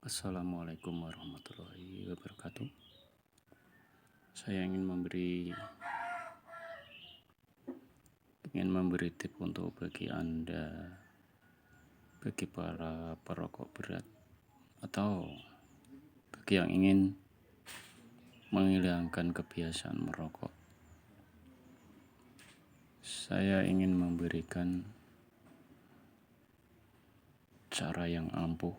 Assalamualaikum warahmatullahi wabarakatuh. Saya ingin memberi tip untuk bagi Anda, bagi para perokok berat atau bagi yang ingin menghilangkan kebiasaan merokok. Saya ingin memberikan cara yang ampuh.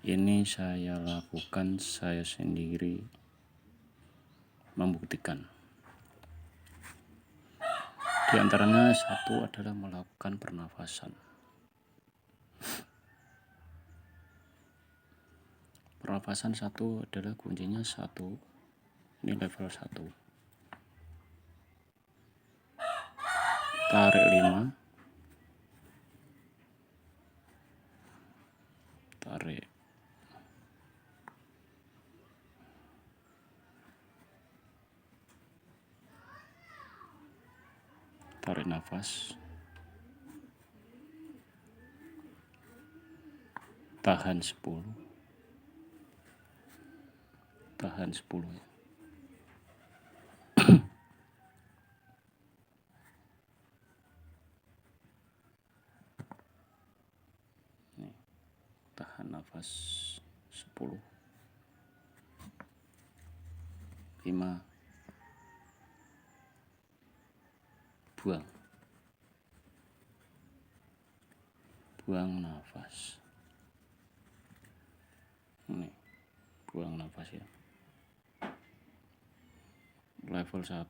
Ini saya lakukan, saya sendiri membuktikan. Di antaranya satu adalah melakukan pernafasan. Pernafasan satu adalah kuncinya satu. Ini level 1. Tarik 5. Tarik. Tarik nafas. Tahan 10. Tahan 10. Nih, tahan nafas 10. 5. Buang. Buang nafas. Ini buang nafas ya. Level 1.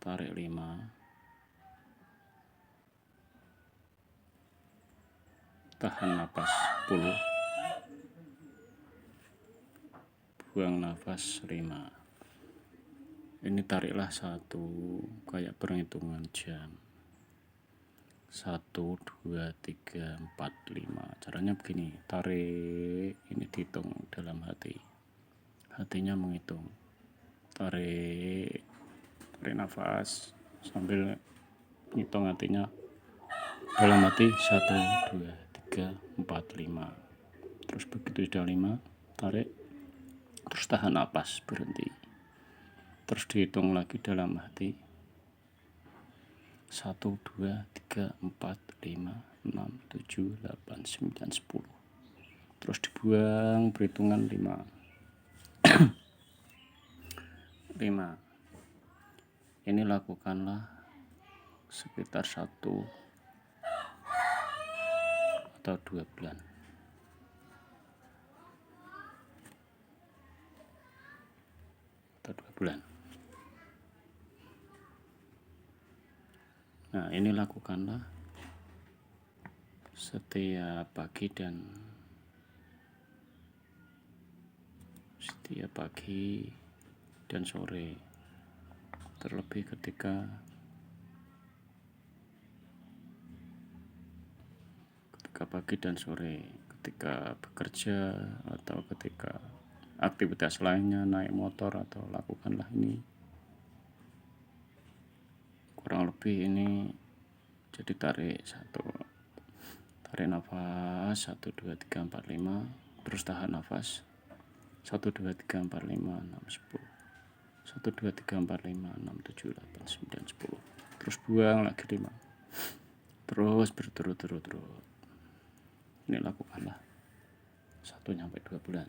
Tarik 5. Tahan nafas 10. Buang nafas 5. Ini tariklah 1 kayak perhitungan jam. 1, 2, 3, 4, 5. Caranya begini, tarik, ini dihitung dalam hati. Hatinya menghitung. Tarik nafas sambil ngitung hatinya dalam hati 1, 2, 3, 4, 5. Terus begitu sudah 5, tarik, terus tahan napas, berhenti. Terus dihitung lagi dalam hati 1, 2, 3, 4, 5, 6, 7, 8, 9, 10. Terus dibuang perhitungan 5. 5. Ini lakukanlah sekitar 1 atau 2 bulan. Nah, ini lakukanlah setiap pagi dan sore, terlebih ketika pagi dan sore, ketika bekerja atau ketika aktivitas lainnya, naik motor, atau lakukanlah ini kurang lebih. Ini jadi tarik 1, tarik nafas 1, 2, 3, 4, 5, terus tahan nafas 1, 2, 3, 4, 5, 6, 10. 1, 2, 3, 4, 5, 6, 7, 8, 9, 10. Terus buang lagi 5. Terus berturut-turut. Ini lakukanlah 1-2 bulan.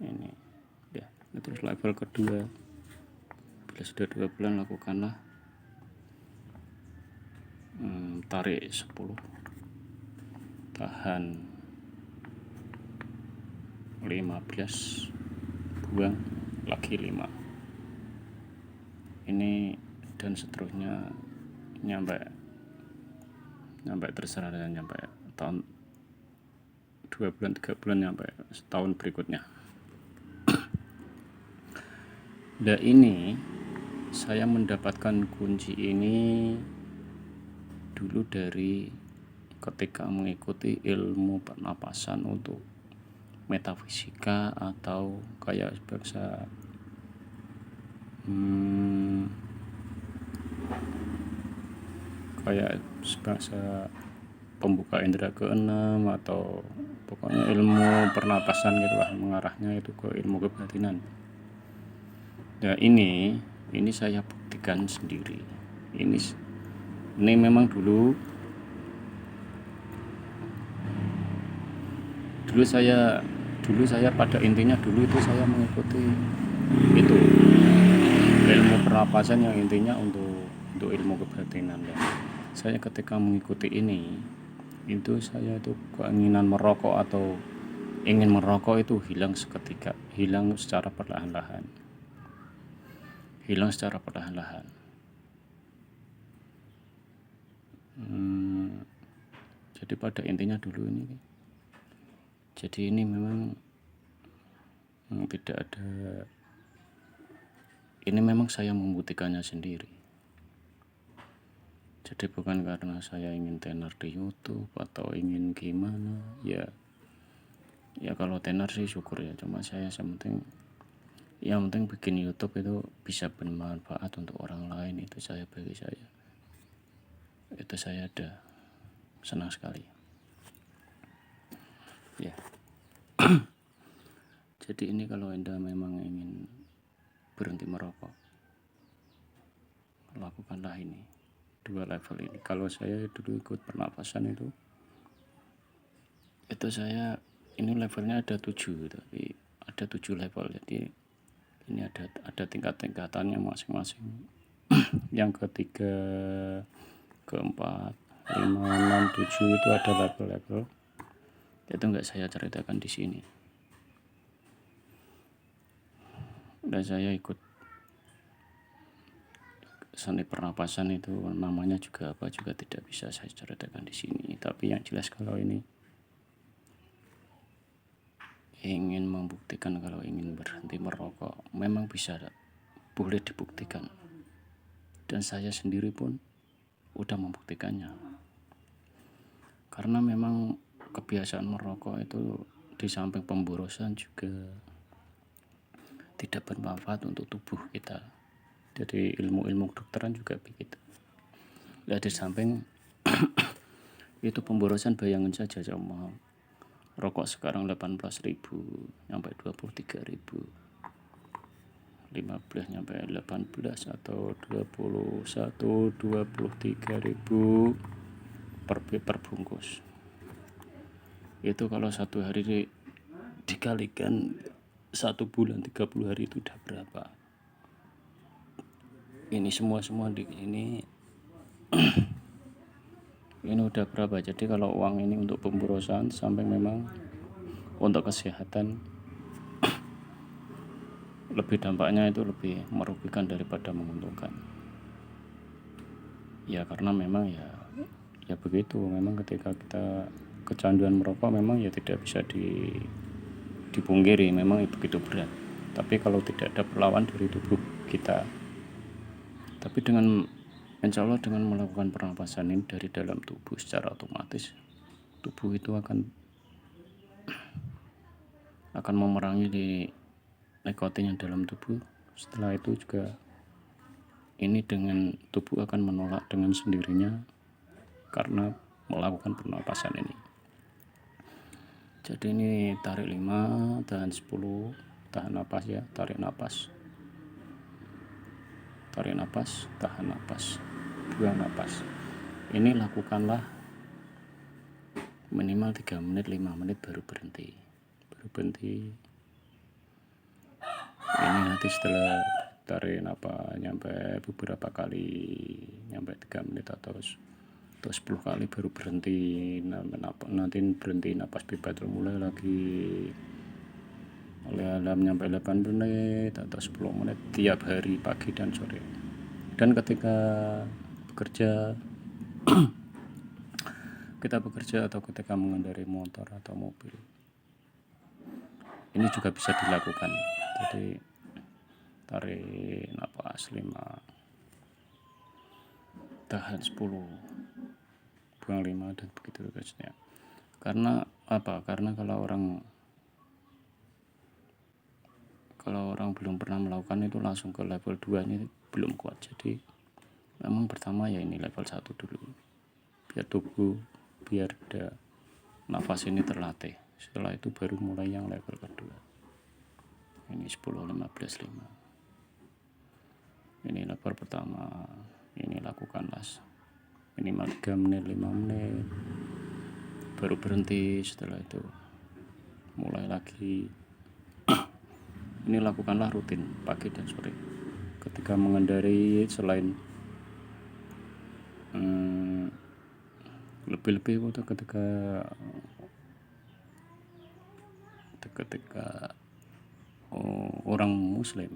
Ini ya. Terus level kedua, bila sudah 2 bulan, lakukanlah tarik 10, tahan 15, buang lagi 5. Ini dan seterusnya nyampe terserah, dan nyampe tahun 2 bulan, 3 bulan, nyampe setahun berikutnya. Nah, ini saya mendapatkan kunci ini dulu dari ketika mengikuti ilmu pernapasan untuk metafisika, atau kayak bahasa kayak sebangsa pembuka indera keenam atau pokoknya ilmu pernapasan gitulah, mengarahnya itu ke ilmu kebatinan. Ya ini saya buktikan sendiri. Ini memang dulu saya pada intinya dulu itu saya mengikuti itu ilmu pernapasan yang intinya untuk ilmu kebatinan. Dan saya ketika mengikuti ini itu saya itu keinginan merokok atau ingin merokok itu hilang seketika, hilang secara perlahan-lahan. Jadi pada intinya dulu ini, jadi ini memang tidak ada, ini memang saya membuktikannya sendiri. Jadi bukan karena saya ingin tenar di YouTube atau ingin gimana, ya kalau tenar sih syukur ya, cuma saya yang penting bikin YouTube itu bisa bermanfaat untuk orang lain, itu bagi saya itu saya ada senang sekali ya. Jadi ini kalau Anda memang ingin berhenti merokok, lakukanlah ini, 2 level ini. Kalau saya dulu ikut pernapasan itu saya ini levelnya ada 7, tapi ada 7 level, jadi ini ada tingkat-tingkatannya masing-masing. Yang ketiga, keempat, 5, 6, 7 itu ada level-level. Itu enggak saya ceritakan di sini. Dan saya ikut seni pernapasan itu namanya juga apa juga tidak bisa saya ceritakan di sini. Tapi yang jelas kalau ini ingin membuktikan kalau ingin berhenti merokok memang bisa, boleh dibuktikan. Dan saya sendiri pun udah membuktikannya. Karena memang kebiasaan merokok itu di samping pemborosan juga tidak bermanfaat untuk tubuh kita. Jadi ilmu-ilmu kedokteran juga begitu. Nah, di samping itu pemborosan, bayangin saja sama rokok sekarang 18.000 sampai 23.000, 15 sampai 18 atau 21, 23.000 per bungkus. Itu kalau satu hari dikalikan 1 bulan 30 hari itu udah berapa? Ini semua di ini ini udah berapa? Jadi kalau uang ini untuk pemborosan sampai memang untuk kesehatan lebih dampaknya itu lebih merugikan daripada menguntungkan. Ya karena memang ya begitu, memang ketika kita kecanduan merokok memang ya tidak bisa dipungkiri, memang begitu berat. Tapi kalau tidak ada perlawan dari tubuh kita, tapi dengan insya Allah dengan melakukan pernapasan ini dari dalam tubuh secara otomatis, tubuh itu akan memerangi di nikotin yang dalam tubuh. Setelah itu juga ini dengan tubuh akan menolak dengan sendirinya karena melakukan pernapasan ini. Jadi ini tarik 5, tahan 10, tahan napas ya, tarik napas, tahan napas, buang napas. Ini lakukanlah minimal 3 menit, 5 menit baru berhenti. Ini nanti setelah tarik napas nyampe beberapa kali, nyampe 3 menit atau 10 kali baru berhenti. Nanti berhenti napas bebas, mulai lagi oleh alam nyampe 8 menit atau 10 menit tiap hari pagi dan sore. Dan ketika kita bekerja atau ketika mengendarai motor atau mobil, ini juga bisa dilakukan. Jadi tarik napas 5, tahan 10, buang 5, dan begitu terusnya. Karena apa? Karena kalau orang belum pernah melakukan itu langsung ke level 2 ini belum kuat. Jadi Memang pertama ya ini level 1 dulu, biar tubuh, biar ada nafas ini terlatih. Setelah itu baru mulai yang level kedua. Ini 10, 15, 5. Ini level pertama. Ini lakukanlah minimal 3 menit, 5 menit. Baru berhenti. Setelah itu mulai lagi. Ini lakukanlah rutin pagi dan sore. Ketika mengendarai, selain lebih-lebih itu ketika orang muslim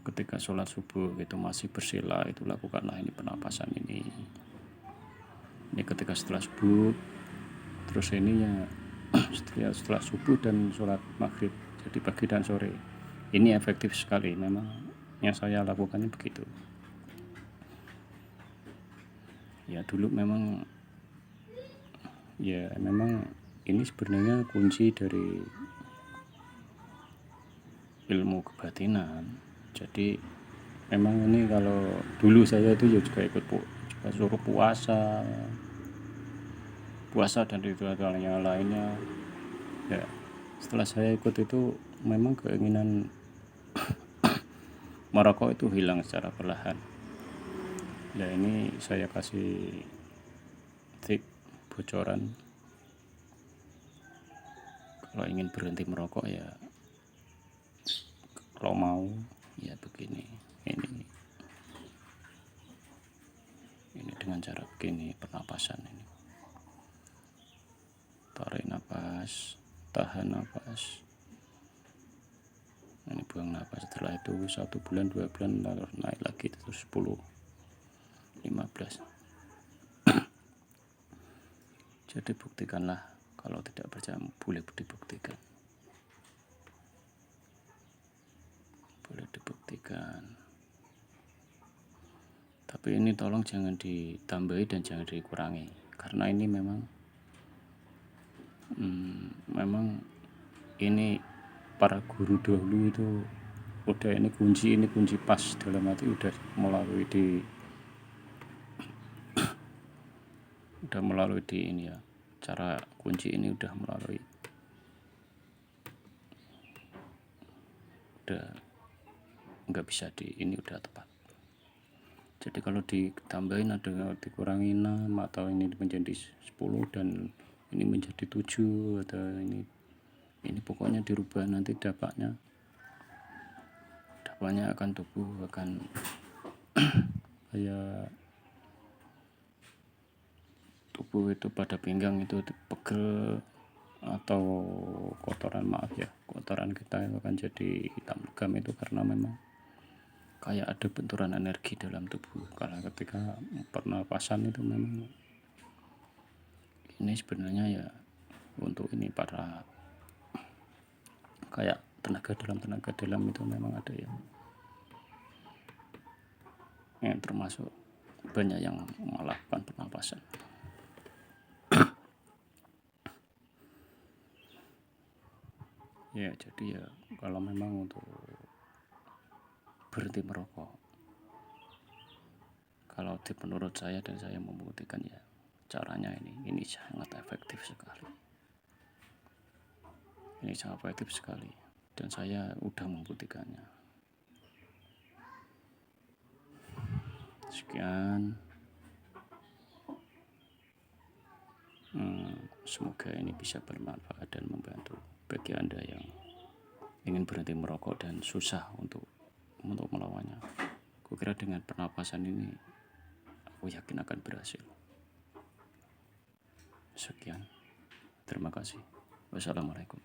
ketika sholat subuh itu masih bersila, itu lakukanlah ini pernapasan ini ketika setelah subuh. Terus ini ya setelah subuh dan sholat maghrib, jadi pagi dan sore. Ini efektif sekali, memang yang saya lakukannya begitu. Ya dulu memang ini sebenarnya kunci dari ilmu kebatinan. Jadi memang ini kalau dulu saya itu juga ikut juga suruh puasa dan ritual yang lainnya. Ya setelah saya ikut itu memang keinginan merokok itu hilang secara perlahan. Ya ini saya kasih tip bocoran, kalau ingin berhenti merokok ya kalau mau ya begini, ini dengan cara begini pernapasan ini. Tarik nafas, tahan nafas, ini buang nafas. Setelah itu 1 bulan 2 bulan lalu naik lagi terus 10, 15. Jadi buktikanlah, kalau tidak percaya boleh dibuktikan. Tapi ini tolong jangan ditambahi dan jangan dikurangi, karena ini memang ini para guru dahulu itu udah ini kunci pas, dalam arti udah melalui di ini ya, cara kunci ini udah melalui, udah nggak bisa ini udah tepat. Jadi kalau ditambahin ada dikurangi 6 atau ini menjadi 10 dan ini menjadi 7 atau ini pokoknya dirubah, nanti dampaknya akan tubuh akan kayak tubuh itu pada pinggang itu pegel, atau kotoran kita itu akan jadi hitam legam. Itu karena memang kayak ada benturan energi dalam tubuh. Karena ketika pernapasan itu memang ini sebenarnya ya untuk ini para kayak tenaga dalam itu memang ada yang termasuk banyak yang melakukan pernapasan. Ya jadi ya kalau memang untuk berhenti merokok, kalau menurut saya dan saya membuktikan ya caranya ini sangat efektif sekali. Ini sangat efektif sekali dan saya udah membuktikannya. Sekian, semoga ini bisa bermanfaat dan membantu bagi Anda yang ingin berhenti merokok dan susah untuk melawannya. Kukira dengan pernapasan ini aku yakin akan berhasil. Sekian, terima kasih. Wassalamualaikum.